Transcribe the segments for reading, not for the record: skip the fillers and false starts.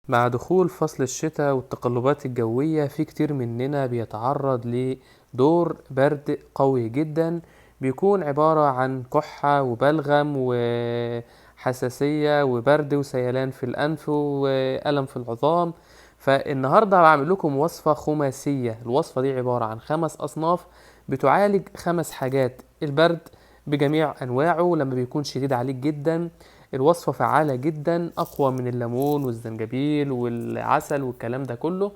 مع دخول فصل الشتاء والتقلبات الجوية في كتير مننا بيتعرض لدور برد قوي جدا، بيكون عبارة عن كحة وبلغم وحساسية وبرد وسيلان في الأنف وألم في العظام. فالنهاردة بعمل لكم وصفة خماسية. الوصفة دي عبارة عن 5 أصناف بتعالج 5 حاجات: البرد بجميع أنواعه لما بيكون شديد عليك جدا. الوصفة فعالة جدا، أقوى من الليمون والزنجبيل والعسل والكلام ده كله.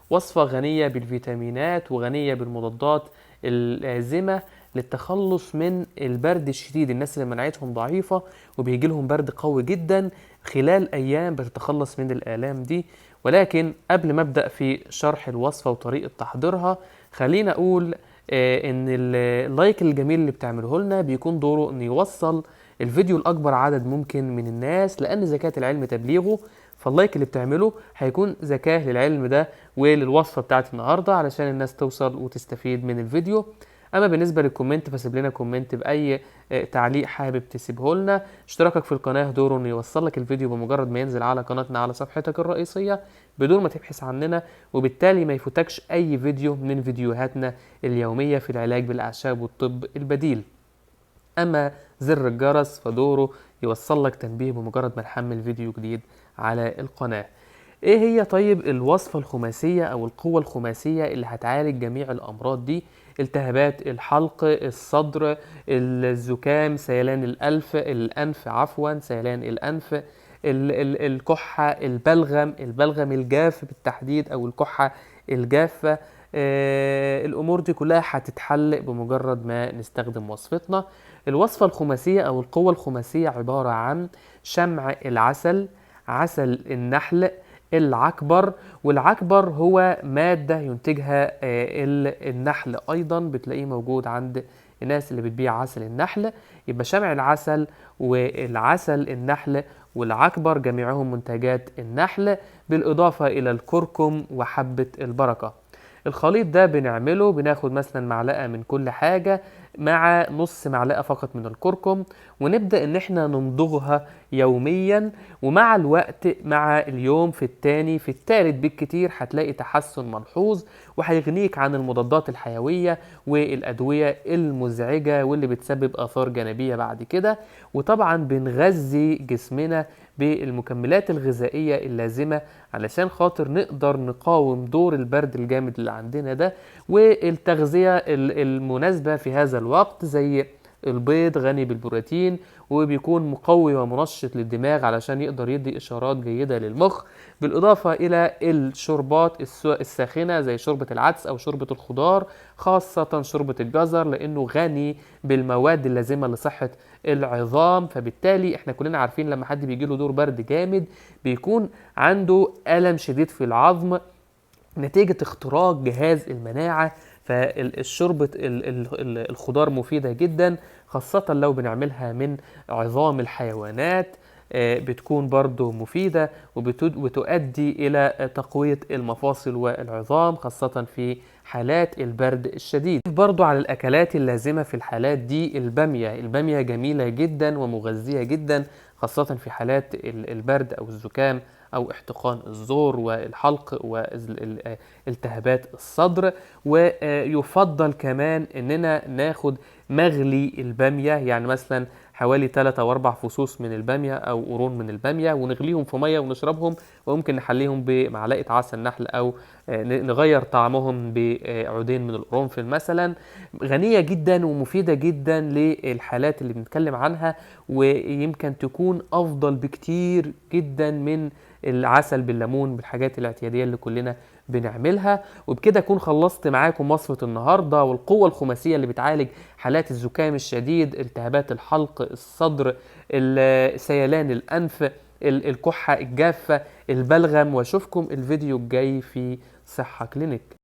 وصفة غنية بالفيتامينات وغنية بالمضادات الآزمة للتخلص من البرد الشديد. الناس اللي مناعتهم ضعيفة وبيجي لهم برد قوي جدا خلال أيام بتتخلص من الآلام دي. ولكن قبل ما أبدأ في شرح الوصفة وطريقة تحضيرها، خلينا أقول إن اللايك الجميل اللي بتعمله لنا بيكون دوره إنه يوصل الفيديو لأكبر عدد ممكن من الناس، لأن زكاة العلم تبليغه. فاللايك اللي بتعمله هيكون زكاة للعلم ده وللوصفة بتاعت النهاردة علشان الناس توصل وتستفيد من الفيديو. أما بالنسبة للكومنت فسيب لنا كومنت بأي تعليق حابب تسيبه لنا. اشتراكك في القناة دوره إنه يوصل لك الفيديو بمجرد ما ينزل على قناتنا على صفحتك الرئيسية بدون ما تبحث عننا، وبالتالي ما يفوتكش أي فيديو من فيديوهاتنا اليومية في العلاج بالأعشاب والطب البديل. اما زر الجرس فدوره يوصل لك تنبيه بمجرد ما نحمل فيديو جديد على القناة. ايه هي طيب الوصفة الخماسية او القوة الخماسية اللي هتعالج جميع الامراض دي؟ التهابات الحلق، الصدر، الزكام، سيلان الانف عفوا، سيلان الانف، الكحة، البلغم الجاف بالتحديد او الكحة الجافة. الامور دي كلها هتتحل بمجرد ما نستخدم وصفتنا. الوصفة الخماسية او القوة الخماسية عبارة عن شمع العسل، عسل النحل، العكبر. والعكبر هو مادة ينتجها النحل، ايضا بتلاقيه موجود عند الناس اللي بتبيع عسل النحل. يبقى شمع العسل والعسل النحل والعكبر جميعهم منتجات النحل، بالإضافة إلى الكركم وحبة البركة. الخليط ده بنعمله، بناخد مثلا معلقة من كل حاجة مع نص معلقة فقط من الكركم، ونبدأ ان احنا نمضغها يوميا. ومع الوقت، مع اليوم في التاني في التالت بالكتير هتلاقي تحسن ملحوظ، وهيغنيك عن المضادات الحيوية والأدوية المزعجة واللي بتسبب آثار جانبية بعد كده. وطبعا بنغذي جسمنا بالمكملات الغذائية اللازمة علشان خاطر نقدر نقاوم دور البرد الجامد اللي عندنا ده. والتغذية المناسبة في هذا الوقت زي البيض غني بالبروتين، وبيكون مقوي ومنشط للدماغ علشان يقدر يدي إشارات جيدة للمخ، بالإضافة إلى الشربات الساخنة زي شوربة العدس أو شوربة الخضار، خاصة شوربة الجزر لأنه غني بالمواد اللازمة لصحة العظام. فبالتالي احنا كلنا عارفين لما حد بيجيله دور برد جامد بيكون عنده ألم شديد في العظم نتيجة اختراق جهاز المناعة. فالشوربة الخضار مفيدة جدا، خاصة لو بنعملها من عظام الحيوانات. بتكون برضو مفيدة وتؤدي إلى تقوية المفاصل والعظام، خاصة في حالات البرد الشديد. برضو على الأكلات اللازمة في الحالات دي البامية جميلة جدا ومغذية جدا، خاصة في حالات البرد أو الزكام أو احتقان الزور والحلق والتهابات الصدر. ويفضل كمان إننا ناخد مغلي البامية، يعني مثلا حوالي 3 أو 4 فصوص من البامية أو قرون من البامية ونغليهم في مية ونشربهم، وممكن نحليهم بمعلقة عسل نحل أو نغير طعمهم بعودين من القرنفل مثلا. غنية جدا ومفيدة جدا للحالات اللي بنتكلم عنها، ويمكن تكون أفضل بكتير جدا من العسل بالليمون بالحاجات الاعتيادية اللي كلنا بنعملها. وبكده اكون خلصت معاكم وصفة النهاردة والقوة الخماسية اللي بتعالج حالات الزكام الشديد، التهابات الحلق، الصدر، سيلان الأنف، الكحة الجافة، البلغم. واشوفكم الفيديو الجاي في صحة كلينيك.